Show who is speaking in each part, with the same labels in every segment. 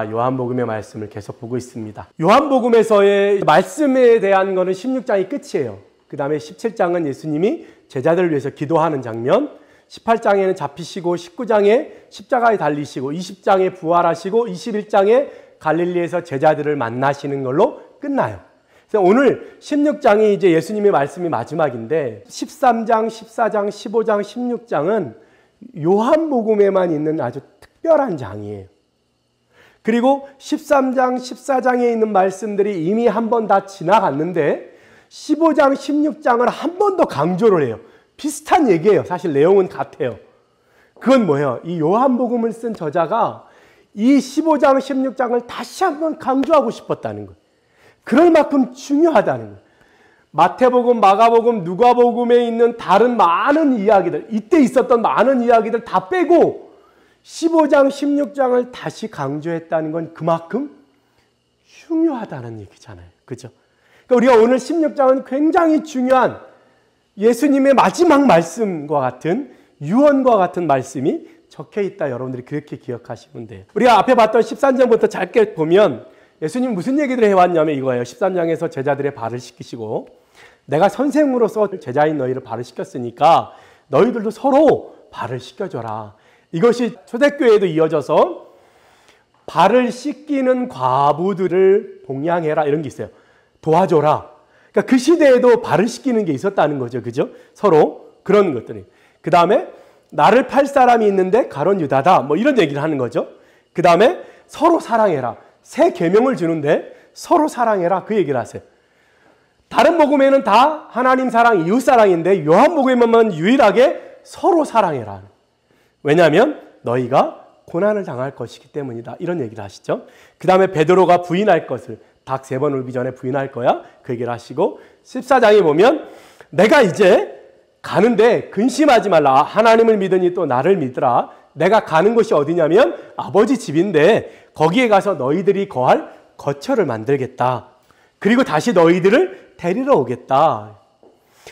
Speaker 1: 요한복음의 말씀을 계속 보고 있습니다. 요한복음에서의 말씀에 대한 거는 16장이 끝이에요. 그 다음에 17장은 예수님이 제자들을 위해서 기도하는 장면, 18장에는 잡히시고 19장에 십자가에 달리시고 20장에 부활하시고 21장에 갈릴리에서 제자들을 만나시는 걸로 끝나요. 그래서 오늘 16장이 이제 예수님의 말씀이 마지막인데 13장, 14장, 15장, 16장은 요한복음에만 있는 아주 특별한 장이에요. 그리고 13장, 14장에 있는 말씀들이 이미 한 번 다 지나갔는데 15장, 16장을 한 번 더 강조를 해요. 비슷한 얘기예요. 사실 내용은 같아요. 그건 뭐예요? 이 요한복음을 쓴 저자가 이 15장, 16장을 다시 한 번 강조하고 싶었다는 거예요. 그럴 만큼 중요하다는 거예요. 마태복음, 마가복음, 누가복음에 있는 다른 많은 이야기들, 이때 있었던 많은 이야기들 다 빼고 15장, 16장을 다시 강조했다는 건 그만큼 중요하다는 얘기잖아요. 그죠? 그러니까 우리가 오늘 16장은 굉장히 중요한 예수님의 마지막 말씀과 같은 유언과 같은 말씀이 적혀 있다. 여러분들이 그렇게 기억하시면 돼요. 우리가 앞에 봤던 13장부터 짧게 보면 예수님 무슨 얘기들을 해왔냐면 이거예요. 13장에서 제자들의 발을 씻기시고 내가 선생으로서 제자인 너희를 발을 씻겼으니까 너희들도 서로 발을 씻겨줘라. 이것이 초대교회에도 이어져서 발을 씻기는 과부들을 봉양해라 이런 게 있어요. 도와줘라. 그러니까 그 시대에도 발을 씻기는 게 있었다는 거죠. 그죠? 서로 그런 것들이. 그 다음에 나를 팔 사람이 있는데 가론 유다다. 뭐 이런 얘기를 하는 거죠. 그 다음에 서로 사랑해라. 새 계명을 주는데 서로 사랑해라. 그 얘기를 하세요. 다른 복음에는 다 하나님 사랑, 이웃 사랑인데 요한복음에만 유일하게 서로 사랑해라. 왜냐하면 너희가 고난을 당할 것이기 때문이다. 이런 얘기를 하시죠. 그 다음에 베드로가 부인할 것을 닭 3번 울기 전에 부인할 거야. 그 얘기를 하시고 14장에 보면 내가 이제 가는데 근심하지 말라. 하나님을 믿으니 또 나를 믿으라. 내가 가는 곳이 어디냐면 아버지 집인데 거기에 가서 너희들이 거할 거처를 만들겠다. 그리고 다시 너희들을 데리러 오겠다.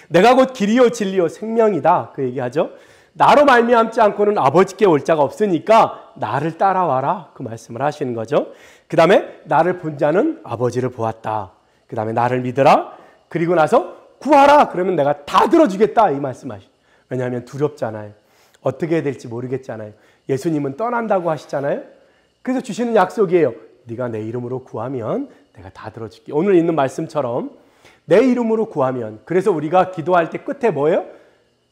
Speaker 1: 내가 곧 길이요 진리요 생명이다. 그 얘기하죠. 나로 말미암지 않고는 아버지께 올 자가 없으니까 나를 따라와라. 그 말씀을 하시는 거죠. 그 다음에 나를 본 자는 아버지를 보았다. 그 다음에 나를 믿으라. 그리고 나서 구하라. 그러면 내가 다 들어주겠다. 이 말씀하시죠. 왜냐하면 두렵잖아요. 어떻게 해야 될지 모르겠잖아요. 예수님은 떠난다고 하시잖아요. 그래서 주시는 약속이에요. 네가 내 이름으로 구하면 내가 다 들어줄게. 오늘 있는 말씀처럼 내 이름으로 구하면, 그래서 우리가 기도할 때 끝에 뭐예요?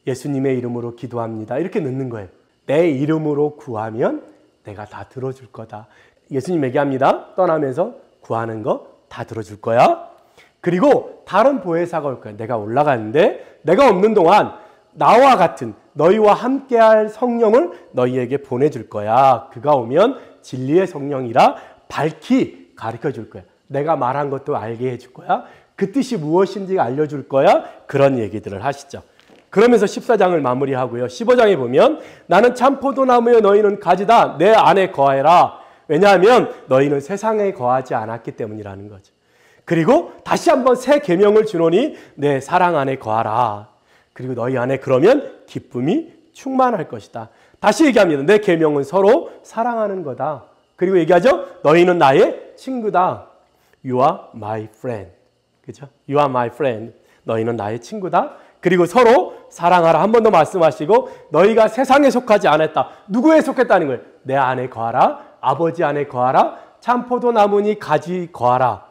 Speaker 1: 예수님의 이름으로 기도합니다. 이렇게 넣는 거예요. 내 이름으로 구하면 내가 다 들어줄 거다. 예수님 얘기합니다. 떠나면서 구하는 거 다 들어줄 거야. 그리고 다른 보혜사가 올 거야. 내가 올라가는데 내가 없는 동안 나와 같은 너희와 함께할 성령을 너희에게 보내줄 거야. 그가 오면 진리의 성령이라 밝히 가르쳐 줄 거야. 내가 말한 것도 알게 해줄 거야. 그 뜻이 무엇인지 알려줄 거야. 그런 얘기들을 하시죠. 그러면서 14장을 마무리하고요. 15장에 보면 나는 참 포도나무여 너희는 가지다. 내 안에 거하라. 왜냐하면 너희는 세상에 거하지 않았기 때문이라는 거죠. 그리고 다시 한번 새 계명을 주노니 내 사랑 안에 거하라. 그리고 너희 안에 그러면 기쁨이 충만할 것이다. 다시 얘기합니다. 내 계명은 서로 사랑하는 거다. 그리고 얘기하죠. 너희는 나의 친구다. You are my friend. 그죠? You are my friend. 너희는 나의 친구다. 그리고 서로 사랑하라. 한 번 더 말씀하시고 너희가 세상에 속하지 않았다. 누구에 속했다는 거예요? 내 안에 거하라. 아버지 안에 거하라. 참 포도나무니 가지 거하라.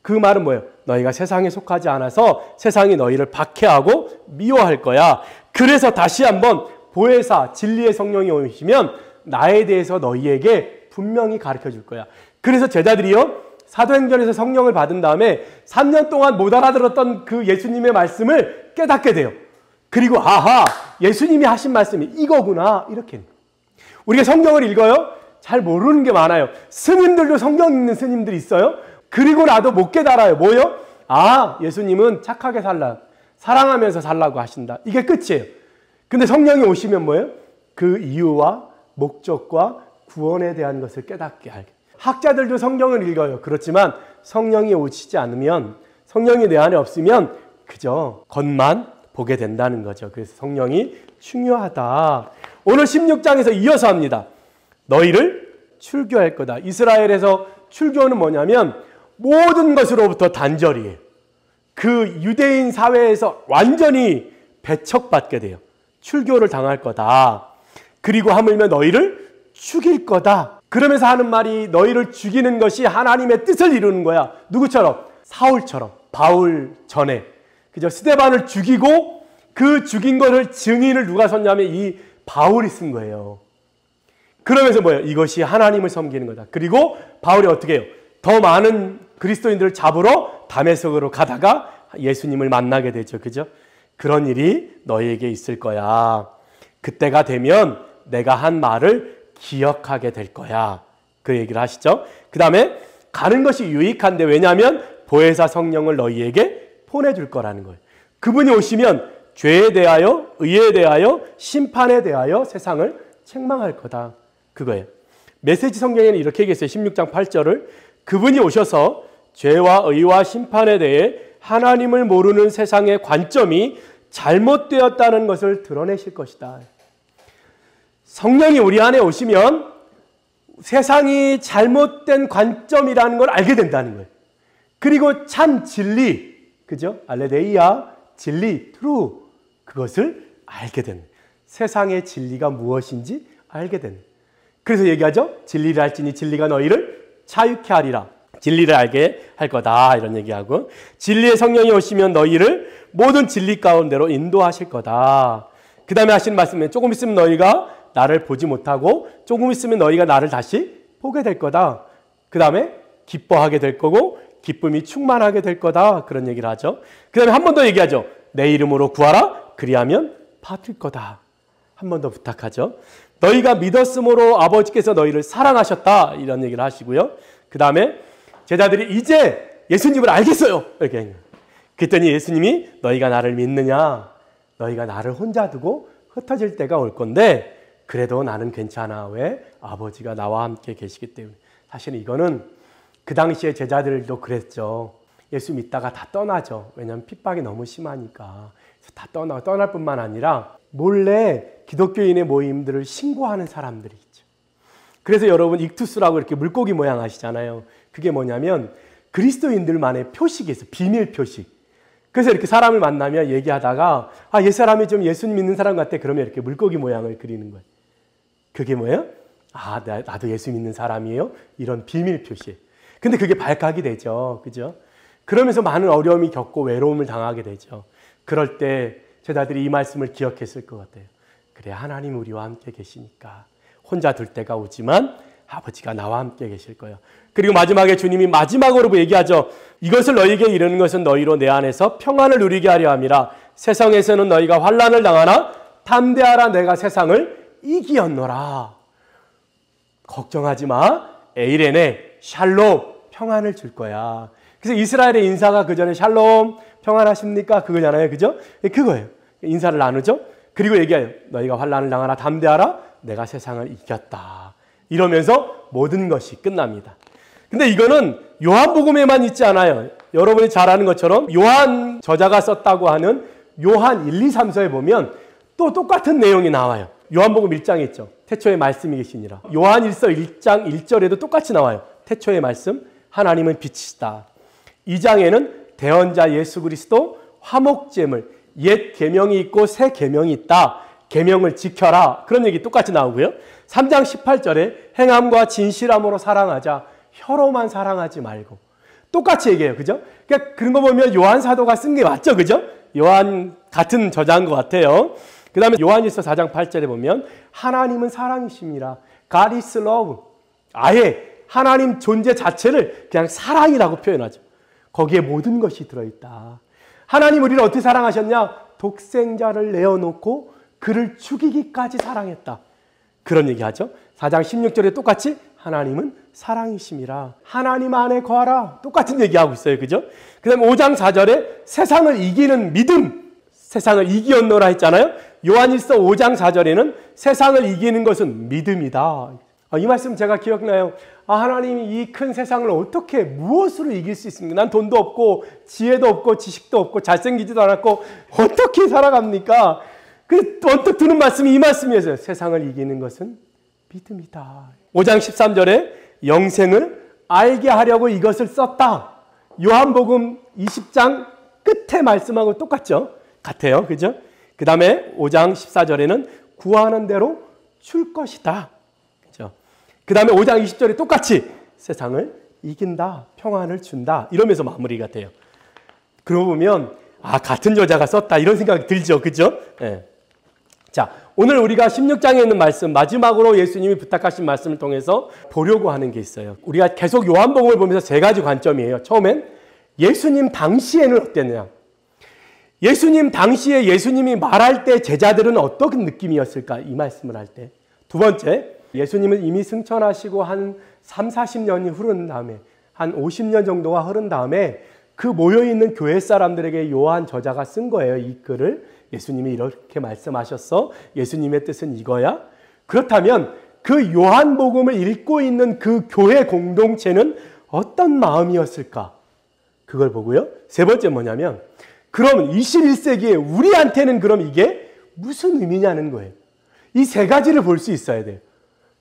Speaker 1: 그 말은 뭐예요? 너희가 세상에 속하지 않아서 세상이 너희를 박해하고 미워할 거야. 그래서 다시 한번 보혜사 진리의 성령이 오시면 나에 대해서 너희에게 분명히 가르쳐 줄 거야. 그래서 제자들이요 사도행전에서 성령을 받은 다음에 3년 동안 못 알아들었던 그 예수님의 말씀을 깨닫게 돼요. 그리고 아하, 예수님이 하신 말씀이 이거구나. 이렇게. 우리가 성경을 읽어요. 잘 모르는 게 많아요. 스님들도 성경 읽는 스님들이 있어요. 그리고 나도 못 깨달아요. 뭐요? 아, 예수님은 착하게 살라. 사랑하면서 살라고 하신다. 이게 끝이에요. 근데 성령이 오시면 뭐예요? 그 이유와 목적과 구원에 대한 것을 깨닫게 하게. 학자들도 성경을 읽어요. 그렇지만 성령이 오시지 않으면, 성령이 내 안에 없으면 그저 겉만 보게 된다는 거죠. 그래서 성령이 중요하다. 오늘 16장에서 이어서 합니다. 너희를 출교할 거다. 이스라엘에서 출교는 뭐냐면 모든 것으로부터 단절이에요. 그 유대인 사회에서 완전히 배척받게 돼요. 출교를 당할 거다. 그리고 하물며 너희를 죽일 거다. 그러면서 하는 말이 너희를 죽이는 것이 하나님의 뜻을 이루는 거야. 누구처럼? 사울처럼. 바울 전에. 그죠? 스데반을 죽이고 그 죽인 것을 증인을 누가 섰냐면 이 바울이 쓴 거예요. 그러면서 뭐예요? 이것이 하나님을 섬기는 거다. 그리고 바울이 어떻게 해요? 더 많은 그리스도인들을 잡으러 다메섹으로 가다가 예수님을 만나게 되죠. 그죠? 그런 일이 너희에게 있을 거야. 그때가 되면 내가 한 말을 기억하게 될 거야. 그 얘기를 하시죠. 그 다음에 가는 것이 유익한데 왜냐하면 보혜사 성령을 너희에게 보내줄 거라는 거예요. 그분이 오시면 죄에 대하여, 의에 대하여, 심판에 대하여 세상을 책망할 거다. 그거예요. 메시지 성경에는 이렇게 얘기했어요. 16장 8절을 그분이 오셔서 죄와 의와 심판에 대해 하나님을 모르는 세상의 관점이 잘못되었다는 것을 드러내실 것이다. 성령이 우리 안에 오시면 세상이 잘못된 관점이라는 걸 알게 된다는 거예요. 그리고 참 진리, 그죠? 알레데이아, 진리, 트루, 그것을 알게 되는 거예요. 세상의 진리가 무엇인지 알게 되는 거예요. 그래서 얘기하죠. 진리를 알지니 진리가 너희를 자유케 하리라. 진리를 알게 할 거다. 이런 얘기하고 진리의 성령이 오시면 너희를 모든 진리 가운데로 인도하실 거다. 그 다음에 하시는 말씀은 조금 있으면 너희가 나를 보지 못하고 조금 있으면 너희가 나를 다시 보게 될 거다. 그 다음에 기뻐하게 될 거고 기쁨이 충만하게 될 거다. 그런 얘기를 하죠. 그 다음에 한 번 더 얘기하죠. 내 이름으로 구하라. 그리하면 받을 거다. 한 번 더 부탁하죠. 너희가 믿었으므로 아버지께서 너희를 사랑하셨다. 이런 얘기를 하시고요. 그 다음에 제자들이 이제 예수님을 알겠어요. 이렇게. 그랬더니 예수님이 너희가 나를 믿느냐? 너희가 나를 혼자 두고 흩어질 때가 올 건데 그래도 나는 괜찮아. 왜? 아버지가 나와 함께 계시기 때문에. 사실은 이거는 그 당시에 제자들도 그랬죠. 예수 믿다가 다 떠나죠. 왜냐하면 핍박이 너무 심하니까. 그래서 다 떠날 뿐만 아니라 몰래 기독교인의 모임들을 신고하는 사람들이 있죠. 그래서 여러분 익투스라고 이렇게 물고기 모양 아시잖아요. 그게 뭐냐면 그리스도인들만의 표식이 있어요. 비밀 표식. 그래서 이렇게 사람을 만나면 얘기하다가 이 사람이 좀 예수님 믿는 사람 같아. 그러면 이렇게 물고기 모양을 그리는 거예요. 그게 뭐예요? 나도 예수 믿는 사람이에요. 이런 비밀 표시. 근데 그게 발각이 되죠. 그죠? 그러면서 많은 어려움이 겪고 외로움을 당하게 되죠. 그럴 때 제자들이 이 말씀을 기억했을 것 같아요. 그래, 하나님 우리와 함께 계시니까 혼자 둘 때가 오지만 아버지가 나와 함께 계실 거예요. 그리고 마지막에 주님이 마지막으로 얘기하죠. 이것을 너희에게 이르는 것은 너희로 내 안에서 평안을 누리게 하려 함이라. 세상에서는 너희가 환난을 당하나 담대하라. 내가 세상을 이기었노라. 걱정하지 마. 에이레네 샬롬 평안을 줄 거야. 그래서 이스라엘의 인사가 그 전에 샬롬 평안하십니까? 그거잖아요. 그죠? 그거예요. 인사를 나누죠. 그리고 얘기해요. 너희가 환난을 당하나 담대하라. 내가 세상을 이겼다. 이러면서 모든 것이 끝납니다. 근데 이거는 요한복음에만 있지 않아요. 여러분이 잘 아는 것처럼 요한 저자가 썼다고 하는 요한 1, 2, 3서에 보면 또 똑같은 내용이 나와요. 요한복음 1장에 있죠. 태초에 말씀이 계시니라. 요한 1장 1절에도 똑같이 나와요. 태초의 말씀, 하나님은 빛이시다. 2장에는 대언자 예수 그리스도 화목제물, 옛 계명이 있고 새 계명이 있다. 계명을 지켜라. 그런 얘기 똑같이 나오고요. 3장 18절에 행함과 진실함으로 사랑하자. 혀로만 사랑하지 말고. 똑같이 얘기해요. 그죠? 그러니까 그런 거 보면 요한 사도가 쓴 게 맞죠? 그죠? 요한 같은 저자인 것 같아요. 그 다음에 요한일서 4장 8절에 보면 하나님은 사랑이십니다. God is love. 아예 하나님 존재 자체를 그냥 사랑이라고 표현하죠. 거기에 모든 것이 들어있다. 하나님 우리를 어떻게 사랑하셨냐? 독생자를 내어놓고 그를 죽이기까지 사랑했다. 그런 얘기하죠. 4장 16절에 똑같이 하나님은 사랑이심이라. 하나님 안에 거하라. 똑같은 얘기하고 있어요. 그죠? 그 다음에 5장 4절에 세상을 이기는 믿음. 세상을 이기었노라 했잖아요. 요한일서 5장 4절에는 세상을 이기는 것은 믿음이다. 이 말씀 제가 기억나요. 하나님이 이 큰 세상을 어떻게 무엇으로 이길 수 있습니까? 난 돈도 없고 지혜도 없고 지식도 없고 잘생기지도 않았고 어떻게 살아갑니까? 그 언뜻 드는 말씀이 이 말씀이었어요. 세상을 이기는 것은 믿음이다. 5장 13절에 영생을 알게 하려고 이것을 썼다. 요한복음 20장 끝에 말씀하고 똑같죠? 같아요. 그죠? 그 다음에 5장 14절에는 구하는 대로 줄 것이다. 그죠? 그 다음에 5장 20절에 똑같이 세상을 이긴다. 평안을 준다. 이러면서 마무리가 돼요. 그러고 보면 같은 저자가 썼다. 이런 생각이 들죠. 그죠? 네. 자, 오늘 우리가 16장에 있는 말씀, 마지막으로 예수님이 부탁하신 말씀을 통해서 보려고 하는 게 있어요. 우리가 계속 요한복음을 보면서 세 가지 관점이에요. 처음엔 예수님 당시에는 어땠느냐. 예수님 당시에 예수님이 말할 때 제자들은 어떤 느낌이었을까? 이 말씀을 할 때. 두 번째, 예수님은 이미 승천하시고 한 3, 40년이 흐른 다음에 한 50년 정도가 흐른 다음에 그 모여있는 교회 사람들에게 요한 저자가 쓴 거예요. 이 글을. 예수님이 이렇게 말씀하셨어. 예수님의 뜻은 이거야. 그렇다면 그 요한복음을 읽고 있는 그 교회 공동체는 어떤 마음이었을까? 그걸 보고요. 세 번째 뭐냐면 그럼 21세기에 우리한테는 그럼 이게 무슨 의미냐는 거예요. 이 세 가지를 볼 수 있어야 돼요.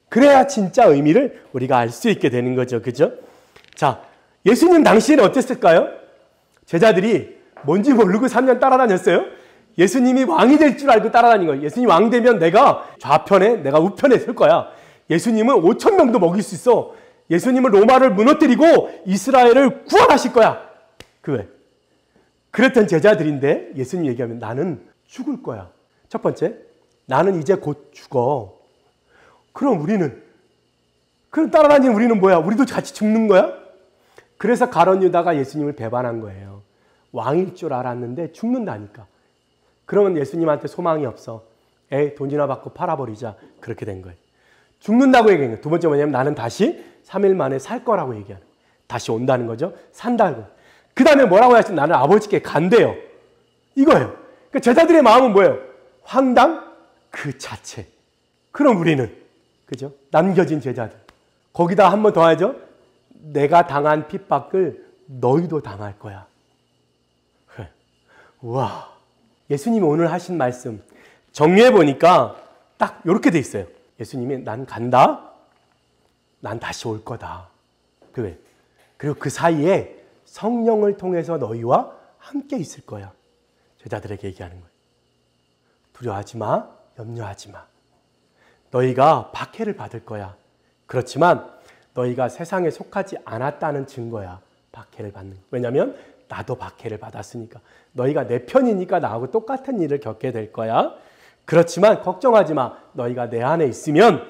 Speaker 1: 그래야 진짜 의미를 우리가 알 수 있게 되는 거죠. 그죠? 자, 예수님 당시에는 어땠을까요? 제자들이 뭔지 모르고 3년 따라다녔어요. 예수님이 왕이 될 줄 알고 따라다닌 거예요. 예수님 왕 되면 내가 좌편에, 내가 우편에 설 거야. 예수님은 5천 명도 먹일 수 있어. 예수님은 로마를 무너뜨리고 이스라엘을 구원하실 거야. 그랬던 제자들인데 예수님 얘기하면 나는 죽을 거야. 첫 번째, 나는 이제 곧 죽어. 그럼 그럼 따라다니는 우리는 뭐야? 우리도 같이 죽는 거야? 그래서 가룟 유다가 예수님을 배반한 거예요. 왕일 줄 알았는데 죽는다니까. 그러면 예수님한테 소망이 없어. 돈이나 받고 팔아버리자. 그렇게 된 거예요. 죽는다고 얘기한 거예요. 두 번째 뭐냐면 나는 다시 3일 만에 살 거라고 얘기하는 거예요. 다시 온다는 거죠. 산다고. 그 다음에 뭐라고 하시면 나는 아버지께 간대요. 이거예요. 그러니까 제자들의 마음은 뭐예요? 황당 그 자체. 그럼 우리는 그죠? 남겨진 제자들. 거기다 한 번 더 하죠. 내가 당한 핍박을 너희도 당할 거야. 우와. 예수님이 오늘 하신 말씀 정리해 보니까 딱 이렇게 돼 있어요. 예수님이 난 간다. 난 다시 올 거다. 그리고 그 사이에 성령을 통해서 너희와 함께 있을 거야. 제자들에게 얘기하는 거예요. 두려워하지 마. 염려하지 마. 너희가 박해를 받을 거야. 그렇지만 너희가 세상에 속하지 않았다는 증거야. 박해를 받는 거. 왜냐하면 나도 박해를 받았으니까. 너희가 내 편이니까 나하고 똑같은 일을 겪게 될 거야. 그렇지만 걱정하지 마. 너희가 내 안에 있으면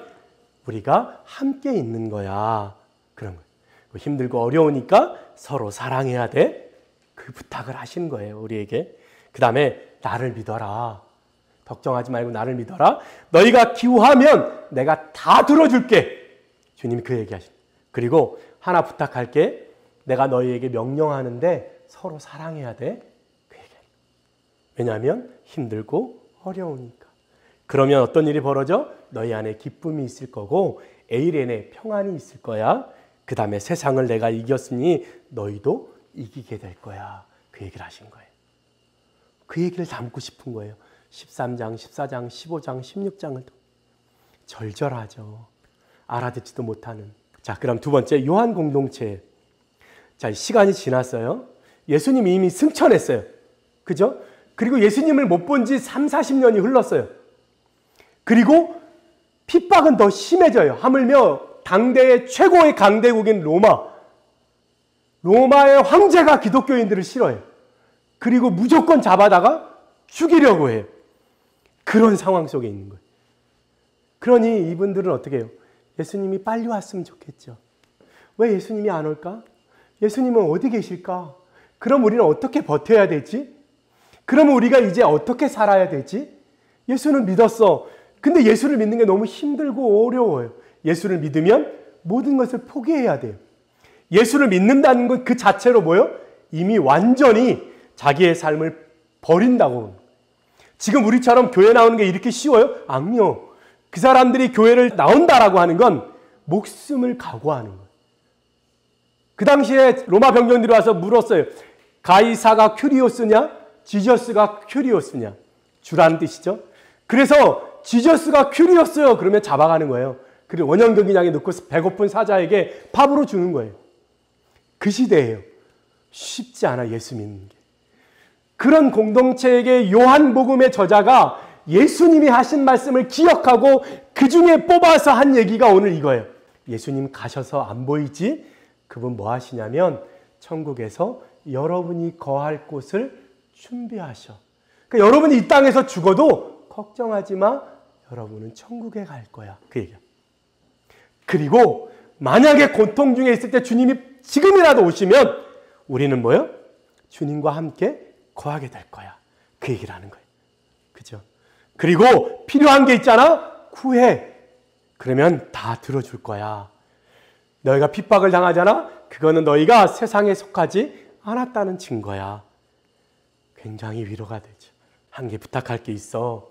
Speaker 1: 우리가 함께 있는 거야. 그런 거예요. 힘들고 어려우니까 서로 사랑해야 돼. 그 부탁을 하신 거예요. 우리에게. 그 다음에 나를 믿어라. 걱정하지 말고 나를 믿어라. 너희가 기도하면 내가 다 들어줄게. 주님이 그 얘기하신. 그리고 하나 부탁할게. 내가 너희에게 명령하는데 서로 사랑해야 돼. 그 얘기예요. 왜냐하면 힘들고 어려우니까. 그러면 어떤 일이 벌어져? 너희 안에 기쁨이 있을 거고 에이렌에 평안이 있을 거야. 그 다음에 세상을 내가 이겼으니 너희도 이기게 될 거야. 그 얘기를 하신 거예요. 그 얘기를 담고 싶은 거예요. 13장, 14장, 15장, 16장을 절절하죠. 알아듣지도 못하는. 자, 그럼 두 번째 요한 공동체. 자, 시간이 지났어요. 예수님이 이미 승천했어요. 그죠? 그리고 예수님을 못 본 지 3, 40년이 흘렀어요. 그리고 핍박은 더 심해져요. 하물며 당대의 최고의 강대국인 로마의 황제가 기독교인들을 싫어해요. 그리고 무조건 잡아다가 죽이려고 해요. 그런 상황 속에 있는 거예요. 그러니 이분들은 어떻게 해요? 예수님이 빨리 왔으면 좋겠죠. 왜 예수님이 안 올까? 예수님은 어디 계실까? 그럼 우리는 어떻게 버텨야 되지? 그럼 우리가 이제 어떻게 살아야 되지? 예수는 믿었어. 근데 예수를 믿는 게 너무 힘들고 어려워요. 예수를 믿으면 모든 것을 포기해야 돼요. 예수를 믿는다는 것 그 자체로 뭐예요? 이미 완전히 자기의 삶을 버린다고. 지금 우리처럼 교회 나오는 게 이렇게 쉬워요? 아니요. 그 사람들이 교회를 나온다라고 하는 건 목숨을 각오하는 거예요. 그 당시에 로마 병정들이 와서 물었어요. 가이사가 큐리오스냐? 지저스가 큐리오스냐? 주라는 뜻이죠. 그래서 지저스가 큐리오스요. 그러면 잡아가는 거예요. 그리고 원형적인 양에 넣고 배고픈 사자에게 밥으로 주는 거예요. 그 시대예요. 쉽지 않아 예수 믿는 게. 그런 공동체에게 요한복음의 저자가 예수님이 하신 말씀을 기억하고 그 중에 뽑아서 한 얘기가 오늘 이거예요. 예수님 가셔서 안 보이지? 그분 뭐 하시냐면 천국에서 여러분이 거할 곳을 준비하셔. 그러니까 여러분이 이 땅에서 죽어도 걱정하지 마. 여러분은 천국에 갈 거야. 그 얘기야. 그리고 만약에 고통 중에 있을 때 주님이 지금이라도 오시면 우리는 뭐요? 주님과 함께 거하게 될 거야. 그 얘기를 하는 거예요. 그죠? 그리고 필요한 게 있잖아? 구해. 그러면 다 들어줄 거야. 너희가 핍박을 당하잖아? 그거는 너희가 세상에 속하지 않았다는 증거야. 굉장히 위로가 되죠. 한 개 부탁할 게 있어.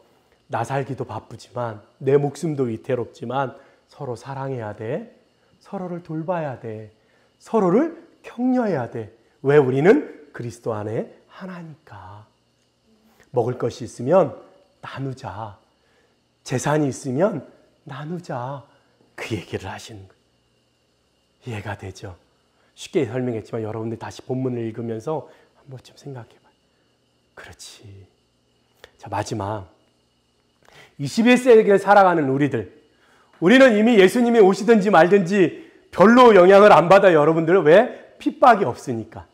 Speaker 1: 나 살기도 바쁘지만 내 목숨도 위태롭지만 서로 사랑해야 돼. 서로를 돌봐야 돼. 서로를 격려해야 돼. 왜? 우리는 그리스도 안에 하나니까. 먹을 것이 있으면 나누자. 재산이 있으면 나누자. 그 얘기를 하시는 거예요. 이해가 되죠? 쉽게 설명했지만 여러분들 다시 본문을 읽으면서 한 번쯤 생각해봐요. 그렇지. 자, 마지막. 21세기를 살아가는 우리는 이미 예수님이 오시든지 말든지 별로 영향을 안 받아요. 여러분들. 왜? 핍박이 없으니까.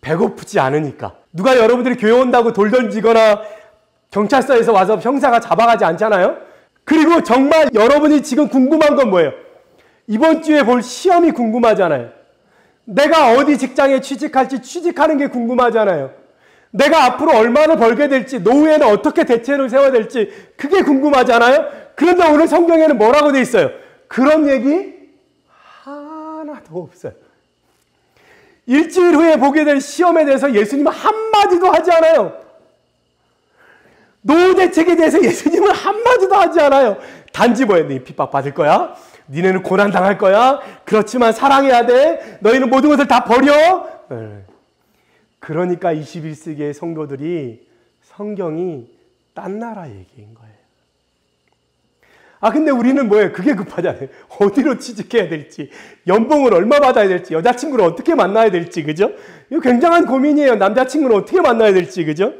Speaker 1: 배고프지 않으니까. 누가 여러분들이 교회 온다고 돌 던지거나 경찰서에서 와서 형사가 잡아가지 않잖아요. 그리고 정말 여러분이 지금 궁금한 건 뭐예요? 이번 주에 볼 시험이 궁금하잖아요. 내가 어디 직장에 취직할지 취직하는 게 궁금하잖아요. 내가 앞으로 얼마나 벌게 될지, 노후에는 어떻게 대책을 세워야 될지 그게 궁금하잖아요. 그런데 오늘 성경에는 뭐라고 돼 있어요? 그런 얘기 하나도 없어요. 일주일 후에 보게 될 시험에 대해서 예수님은 한마디도 하지 않아요. 노후 대책에 대해서 예수님은 한마디도 하지 않아요. 단지 뭐예요? 네 핍박 받을 거야. 니네는 고난 당할 거야. 그렇지만 사랑해야 돼. 너희는 모든 것을 다 버려. 그러니까 21세기의 성도들이 성경이 딴 나라 얘기인 거예요. 근데 우리는 뭐예요? 그게 급하잖아요. 어디로 취직해야 될지, 연봉을 얼마 받아야 될지, 여자친구를 어떻게 만나야 될지, 그죠? 이거 굉장한 고민이에요. 남자친구를 어떻게 만나야 될지, 그죠?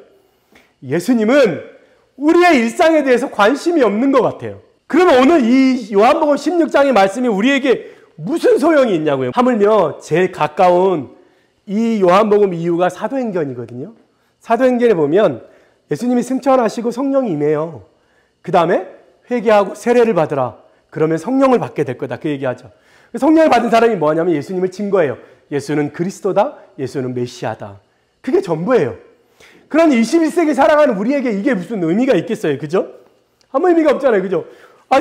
Speaker 1: 예수님은 우리의 일상에 대해서 관심이 없는 것 같아요. 그러면 오늘 이 요한복음 16장의 말씀이 우리에게 무슨 소용이 있냐고요? 하물며 제일 가까운 이 요한복음 이유가 사도행전이거든요. 사도행전에 보면 예수님이 승천하시고 성령이 임해요. 그 다음에 회개하고 세례를 받으라. 그러면 성령을 받게 될 거다. 그 얘기하죠. 성령을 받은 사람이 뭐냐면 예수님을 증거해요. 예수는 그리스도다. 예수는 메시아다. 그게 전부예요. 그런 21세기 살아가는 우리에게 이게 무슨 의미가 있겠어요. 그죠? 아무 의미가 없잖아요. 그죠?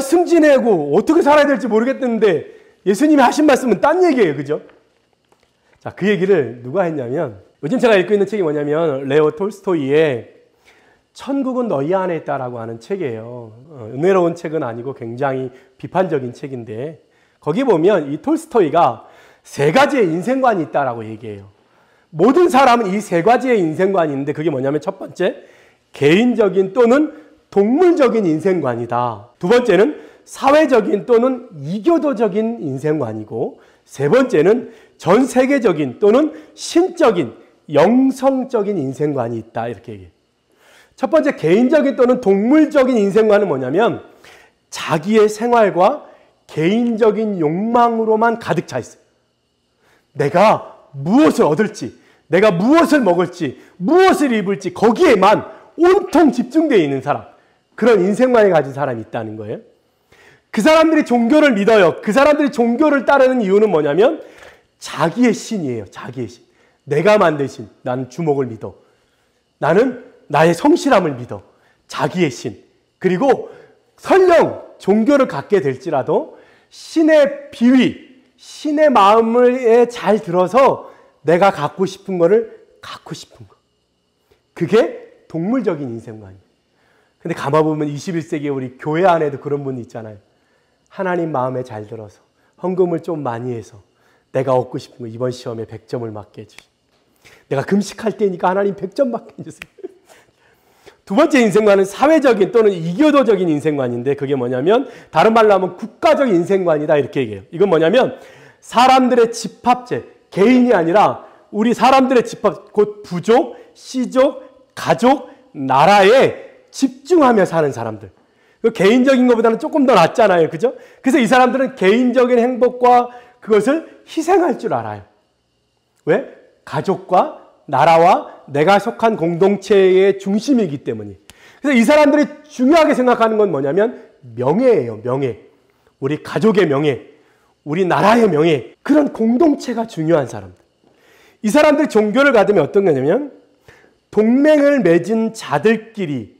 Speaker 1: 승진하고 어떻게 살아야 될지 모르겠는데 예수님이 하신 말씀은 딴 얘기예요. 그죠? 자, 그 얘기를 누가 했냐면 요즘 제가 읽고 있는 책이 뭐냐면 레오 톨스토이의 천국은 너희 안에 있다라고 하는 책이에요. 은혜로운 책은 아니고 굉장히 비판적인 책인데 거기 보면 이 톨스토이가 세 가지의 인생관이 있다라고 얘기해요. 모든 사람은 이 세 가지의 인생관이 있는데 그게 뭐냐면 첫 번째, 개인적인 또는 동물적인 인생관이다. 두 번째는 사회적인 또는 이교도적인 인생관이고 세 번째는 전 세계적인 또는 신적인 영성적인 인생관이 있다. 이렇게 얘기해요. 첫 번째 개인적인 또는 동물적인 인생관은 뭐냐면 자기의 생활과 개인적인 욕망으로만 가득 차 있어요. 내가 무엇을 얻을지, 내가 무엇을 먹을지, 무엇을 입을지 거기에만 온통 집중되어 있는 사람. 그런 인생관을 가진 사람이 있다는 거예요. 그 사람들이 종교를 믿어요. 그 사람들이 종교를 따르는 이유는 뭐냐면 자기의 신이에요. 자기의 신. 내가 만든 신. 나는 주목을 믿어. 나는 나의 성실함을 믿어. 자기의 신. 그리고 설령 종교를 갖게 될지라도 신의 비위, 신의 마음을 잘 들어서 내가 갖고 싶은 거를 갖고 싶은 거. 그게 동물적인 인생관이에요. 근데 가만보면 21세기에 우리 교회 안에도 그런 분이 있잖아요. 하나님 마음에 잘 들어서 헌금을 좀 많이 해서 내가 얻고 싶은 거 이번 시험에 100점을 맞게 해주시오. 내가 금식할 때니까 하나님 100점 맞게 해주세요. 두 번째 인생관은 사회적인 또는 이교도적인 인생관인데 그게 뭐냐면 다른 말로 하면 국가적 인생관이다 이렇게 얘기해요. 이건 뭐냐면 사람들의 집합체, 개인이 아니라 우리 사람들의 집합, 곧 부족, 씨족, 가족, 나라에 집중하며 사는 사람들. 그 개인적인 것보다는 조금 더 낫잖아요. 그죠? 그래서 이 사람들은 개인적인 행복과 그것을 희생할 줄 알아요. 왜? 가족과 나라와 내가 속한 공동체의 중심이기 때문에. 그래서 이 사람들이 중요하게 생각하는 건 뭐냐면 명예예요. 명예. 우리 가족의 명예, 우리 나라의 명예, 그런 공동체가 중요한 사람들. 이 사람들이 종교를 가지면 어떤 거냐면 동맹을 맺은 자들끼리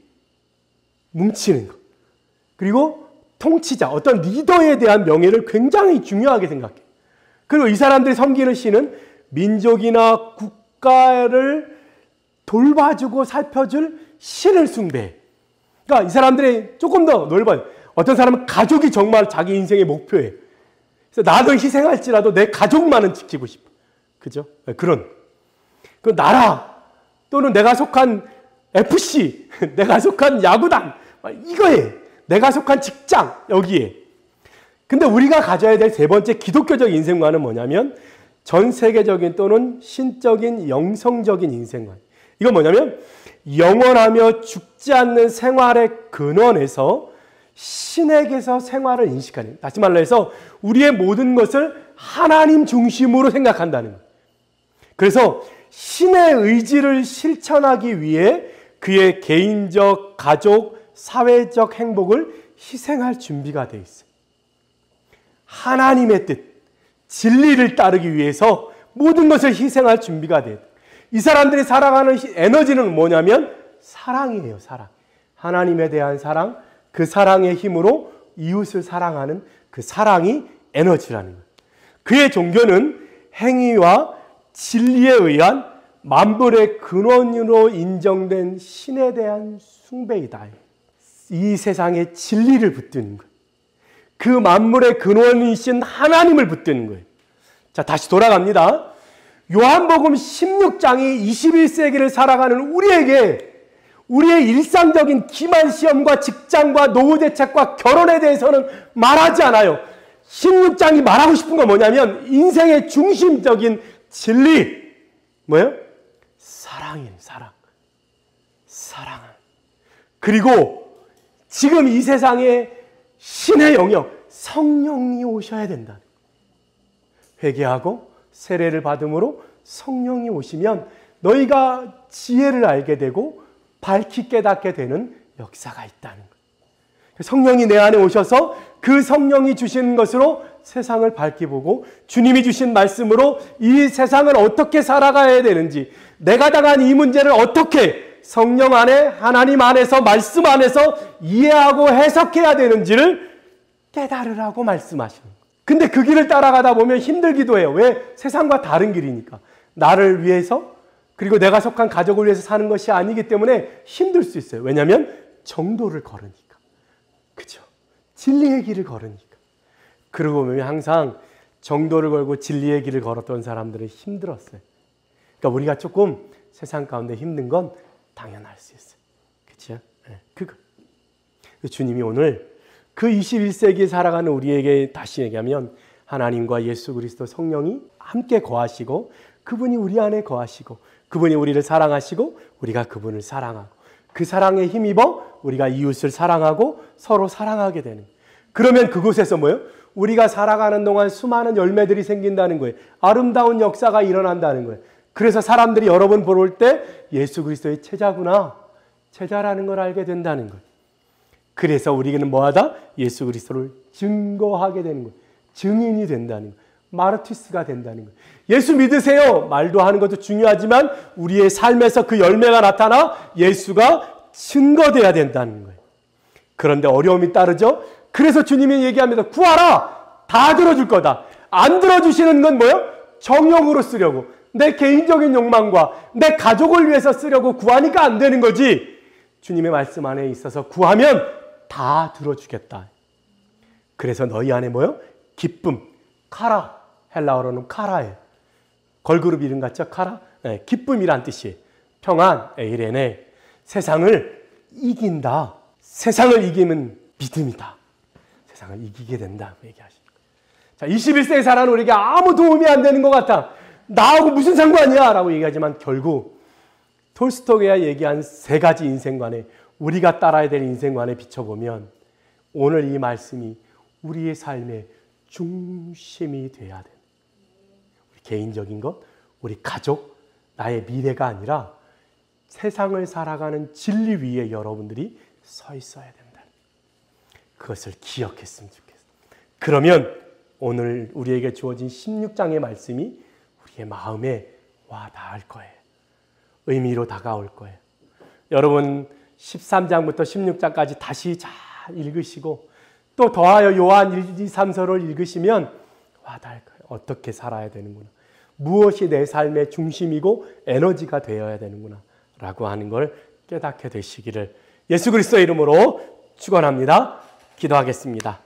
Speaker 1: 뭉치는 것. 그리고 통치자, 어떤 리더에 대한 명예를 굉장히 중요하게 생각해요. 그리고 이 사람들이 섬기는 신은 민족이나 국가를 돌봐주고 살펴줄 신을 숭배해. 그러니까 이 사람들이 조금 더 넓어요. 어떤 사람은 가족이 정말 자기 인생의 목표예요. 그래서 나도 희생할지라도 내 가족만은 지키고 싶어. 그죠? 그런. 그 나라 또는 내가 속한 FC, 내가 속한 야구단, 이거에 내가 속한 직장, 여기에. 근데 우리가 가져야 될 세 번째 기독교적 인생관은 뭐냐면 전 세계적인 또는 신적인 영성적인 인생관. 이건 뭐냐면 영원하며 죽지 않는 생활의 근원에서 신에게서 생활을 인식하는, 다시 말로 해서 우리의 모든 것을 하나님 중심으로 생각한다는 거예요. 그래서 신의 의지를 실천하기 위해 그의 개인적, 가족, 사회적 행복을 희생할 준비가 되어 있어요. 하나님의 뜻, 진리를 따르기 위해서 모든 것을 희생할 준비가 돼요. 이 사람들이 살아가는 에너지는 뭐냐면 사랑이에요. 사랑. 하나님에 대한 사랑, 그 사랑의 힘으로 이웃을 사랑하는 그 사랑이 에너지라는 거예요. 그의 종교는 행위와 진리에 의한 만물의 근원으로 인정된 신에 대한 숭배이다. 이 세상에 진리를 붙드는 거예요. 그 만물의 근원이신 하나님을 붙드는 거예요. 자, 다시 돌아갑니다. 요한복음 16장이 21세기를 살아가는 우리에게 우리의 일상적인 기말 시험과 직장과 노후 대책과 결혼에 대해서는 말하지 않아요. 16장이 말하고 싶은 건 뭐냐면 인생의 중심적인 진리. 뭐예요? 사랑이에요. 사랑. 사랑. 그리고 지금 이 세상에 신의 영역, 성령이 오셔야 된다. 회개하고 세례를 받음으로 성령이 오시면 너희가 지혜를 알게 되고 밝히 깨닫게 되는 역사가 있다는 거예요. 성령이 내 안에 오셔서 그 성령이 주시는 것으로 세상을 밝히 보고 주님이 주신 말씀으로 이 세상을 어떻게 살아가야 되는지, 내가 당한 이 문제를 어떻게 성령 안에, 하나님 안에서, 말씀 안에서 이해하고 해석해야 되는지를 깨달으라고 말씀하시는 거예요. 근데 그 길을 따라가다 보면 힘들기도 해요. 왜? 세상과 다른 길이니까. 나를 위해서, 그리고 내가 속한 가족을 위해서 사는 것이 아니기 때문에 힘들 수 있어요. 왜냐하면 정도를 걸으니까. 그죠? 진리의 길을 걸으니까. 그러고 보면 항상 정도를 걸고 진리의 길을 걸었던 사람들은 힘들었어요. 그러니까 우리가 조금 세상 가운데 힘든 건 당연할 수 있어요. 그렇죠? 네, 그거. 주님이 오늘 그 21세기에 살아가는 우리에게 다시 얘기하면 하나님과 예수 그리스도 성령이 함께 거하시고 그분이 우리 안에 거하시고 그분이 우리를 사랑하시고 우리가 그분을 사랑하고 그 사랑에 힘입어 우리가 이웃을 사랑하고 서로 사랑하게 되는. 그러면 그곳에서 뭐예요? 우리가 살아가는 동안 수많은 열매들이 생긴다는 거예요. 아름다운 역사가 일어난다는 거예요. 그래서 사람들이 여러 번 볼 때 예수 그리스도의 제자구나, 제자라는 걸 알게 된다는 거예요. 그래서 우리는 뭐하다? 예수 그리스도를 증거하게 되는 거예요. 증인이 된다는 거예요. 마르티스가 된다는 거예요. 예수 믿으세요. 말도 하는 것도 중요하지만 우리의 삶에서 그 열매가 나타나 예수가 증거돼야 된다는 거예요. 그런데 어려움이 따르죠. 그래서 주님이 얘기합니다. 구하라. 다 들어줄 거다. 안 들어주시는 건 뭐예요? 정욕으로 쓰려고. 내 개인적인 욕망과 내 가족을 위해서 쓰려고 구하니까 안 되는 거지. 주님의 말씀 안에 있어서 구하면 다 들어주겠다. 그래서 너희 안에 뭐예요? 기쁨. 카라. 헬라어로는 카라예요. 걸그룹 이름 같죠? 카라. 네, 기쁨이란 뜻이에요. 평안, 에이레네. 세상을 이긴다. 세상을 이기는 믿음이다. 세상을 이기게 된다. 얘기하시는 거예요. 자, 21세기 살아는 우리에게 아무 도움이 안 되는 것 같아. 나하고 무슨 상관이야? 라고 얘기하지만 결국 톨스토이가 얘기한 세 가지 인생관에 우리가 따라야 될 인생관에 비춰보면 오늘 이 말씀이 우리의 삶의 중심이 돼야 돼. 우리 개인적인 것, 우리 가족, 나의 미래가 아니라 세상을 살아가는 진리 위에 여러분들이 서 있어야 된다. 그것을 기억했으면 좋겠어. 그러면 오늘 우리에게 주어진 16장의 말씀이 우리의 마음에 와 닿을 거예요. 의미로 다가올 거예요. 여러분 13장부터 16장까지 다시 잘 읽으시고 또 더하여 요한 1, 2, 3서를 읽으시면 와 닿을 거예요. 어떻게 살아야 되는구나. 무엇이 내 삶의 중심이고 에너지가 되어야 되는구나 라고 하는 걸 깨닫게 되시기를 예수 그리스도의 이름으로 축원합니다. 기도하겠습니다.